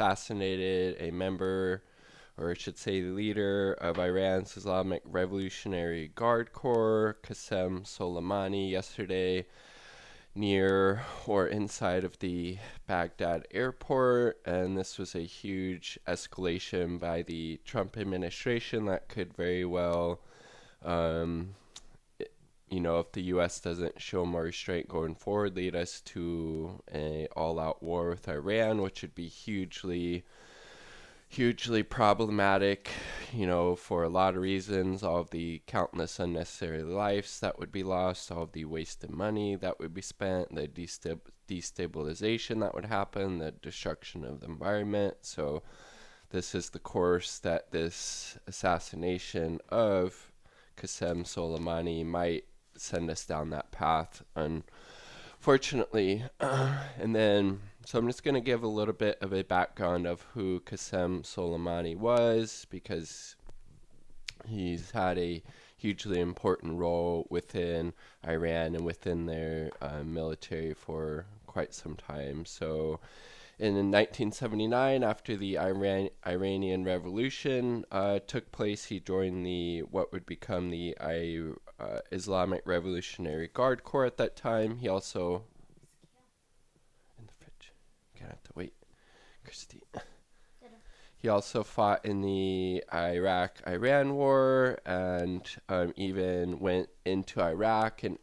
assassinated a member, or I should say the leader of Iran's Islamic Revolutionary Guard Corps, Qassem Soleimani, yesterday near or inside of the Baghdad airport. And this was a huge escalation by the Trump administration that could very well, um, if the U.S. doesn't show more restraint going forward, lead us to a all-out war with Iran, which would be hugely problematic, for a lot of reasons. All of the countless unnecessary lives that would be lost, all of the wasted money that would be spent, the destabilization that would happen, the destruction of the environment. So this is the course that this assassination of Qassem Soleimani might send us down that path, unfortunately. And then, so I'm just going to give a little bit of a background of who Qassem Soleimani was, because he's had a hugely important role within Iran and within their military for quite some time. So in 1979, after the Iranian Revolution took place, he joined what would become the Islamic Revolutionary Guard Corps at that time. He also in the fridge. Gonna have to wait, Christy. He also fought in the Iraq-Iran war, and even went into Iraq and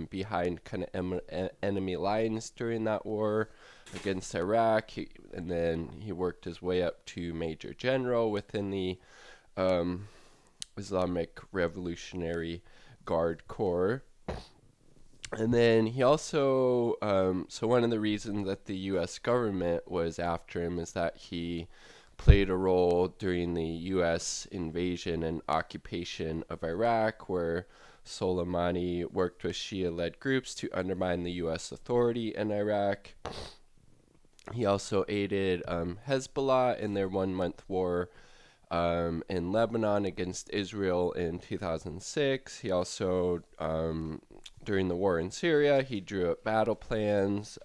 behind kind of enemy lines during that war against Iraq. And then he worked his way up to Major General within the Islamic Revolutionary Guard Corps. And then he also, so one of the reasons that the U.S. government was after him is that he played a role during the U.S. invasion and occupation of Iraq, where Soleimani worked with Shia-led groups to undermine the U.S. authority in Iraq. He also aided Hezbollah in their one-month war in Lebanon against Israel in 2006. He also, during the war in Syria, he drew up battle plans,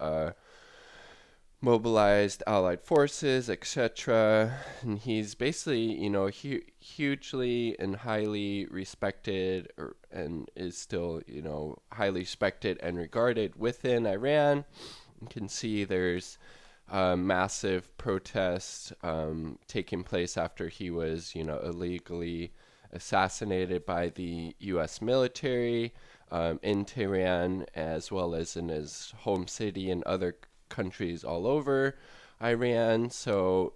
mobilized allied forces, etc. And he's basically, hugely and highly respected, and is still, highly respected and regarded within Iran. You can see there's massive protests taking place after he was, illegally assassinated by the U.S. military in Tehran, as well as in his home city and other countries all over Iran. So,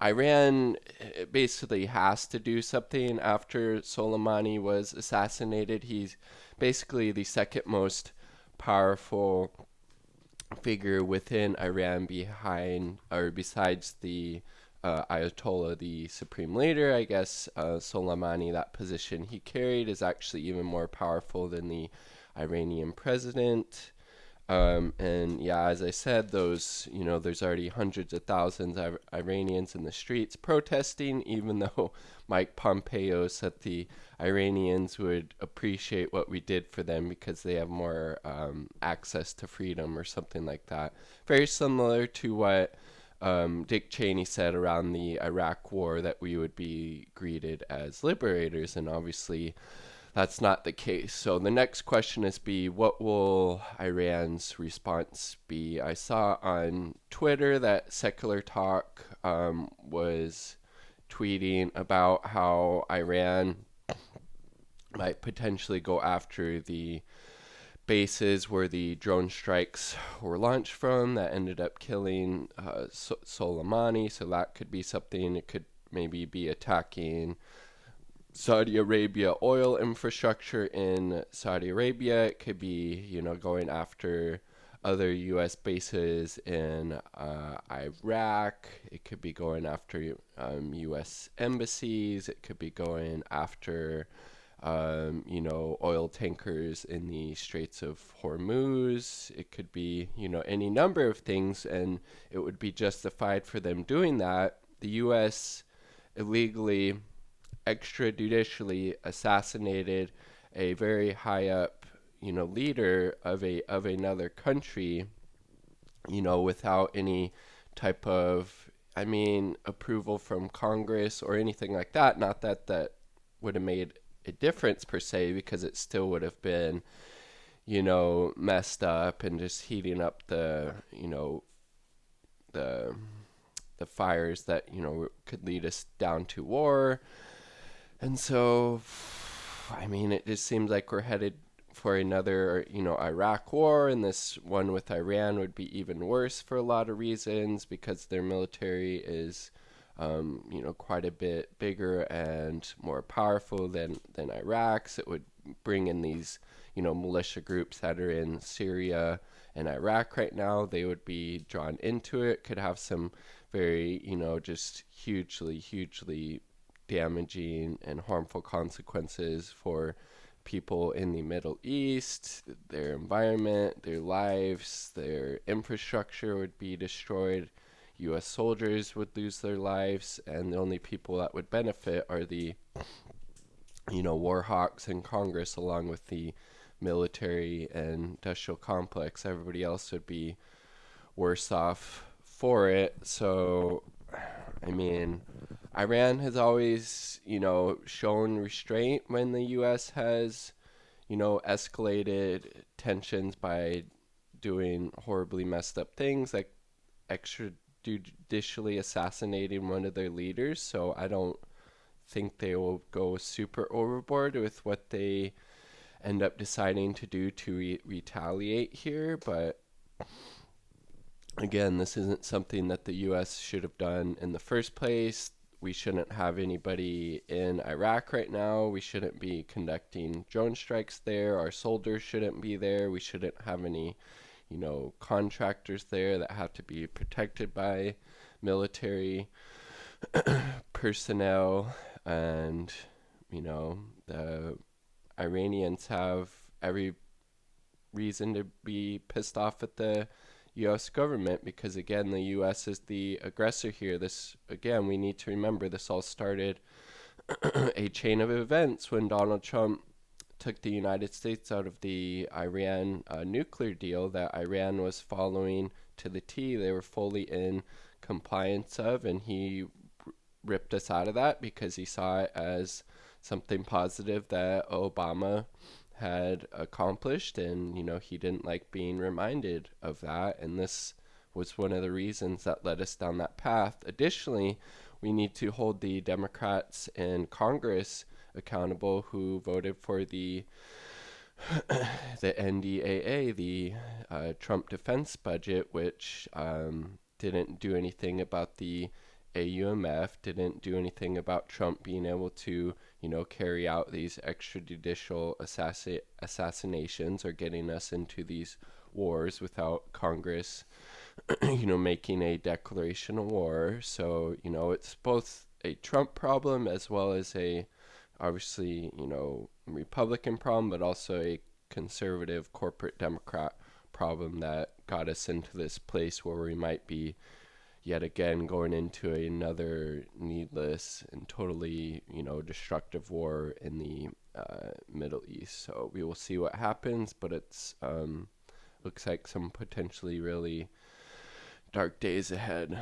Iran basically has to do something after Soleimani was assassinated. He's basically the second most powerful figure within Iran besides the Ayatollah, the supreme leader. I guess Soleimani, that position he carried, is actually even more powerful than the Iranian president. And yeah, as I said, there's already hundreds of thousands of Iranians in the streets protesting, even though Mike Pompeo said the Iranians would appreciate what we did for them because they have more access to freedom or something like that. Very similar to what Dick Cheney said around the Iraq war, that we would be greeted as liberators, and obviously that's not the case. So the next question is what will Iran's response be? I saw on Twitter that Secular Talk was tweeting about how Iran might potentially go after the bases where the drone strikes were launched from that ended up killing Soleimani. So that could be something. It could maybe be attacking Saudi Arabia oil infrastructure in Saudi Arabia. It could be, going after other U.S. bases in Iraq. It could be going after U.S. embassies. It could be going after, oil tankers in the Straits of Hormuz. It could be, any number of things, and it would be justified for them doing that. The U.S. illegally, extrajudicially assassinated a very high up, leader of another country, without any type of, I mean, approval from Congress or anything like that. Not that that would have made a difference per se, because it still would have been, messed up and just heating up the the fires that could lead us down to war. And so, I mean, it just seems like we're headed for another, Iraq war, and this one with Iran would be even worse for a lot of reasons, because their military is, quite a bit bigger and more powerful than Iraq's. It would bring in these, militia groups that are in Syria and Iraq right now. They would be drawn into it, could have some very, just hugely, hugely damaging and harmful consequences for people in the Middle East, their environment, their lives, their infrastructure would be destroyed. U.S. soldiers would lose their lives, and the only people that would benefit are the, war hawks in Congress, along with the military and industrial complex. Everybody else would be worse off for it. So, I mean, Iran has always, shown restraint when the U.S. has, escalated tensions by doing horribly messed up things, like extrajudicially assassinating one of their leaders. So I don't think they will go super overboard with what they end up deciding to do to retaliate here. But again, this isn't something that the U.S. should have done in the first place. We shouldn't have anybody in Iraq right now. We shouldn't be conducting drone strikes there. Our soldiers shouldn't be there. We shouldn't have any, contractors there that have to be protected by military personnel. And, the Iranians have every reason to be pissed off at the U.S. government, because again, the U.S. is the aggressor here. This, again, we need to remember, this all started a chain of events when Donald Trump took the United States out of the Iran nuclear deal that Iran was following to the T. They were fully in compliance of, and he ripped us out of that because he saw it as something positive that Obama had accomplished, and he didn't like being reminded of that, and this was one of the reasons that led us down that path. Additionally, we need to hold the Democrats in Congress accountable who voted for the NDAA, the Trump defense budget, which didn't do anything about the AUMF, didn't do anything about Trump being able to, carry out these extrajudicial assassinations or getting us into these wars without Congress, making a declaration of war. So, it's both a Trump problem as well as a, obviously, Republican problem, but also a conservative corporate Democrat problem that got us into this place where we might be yet again going into another needless and totally, destructive war in the Middle East. So we will see what happens, but it's looks like some potentially really dark days ahead.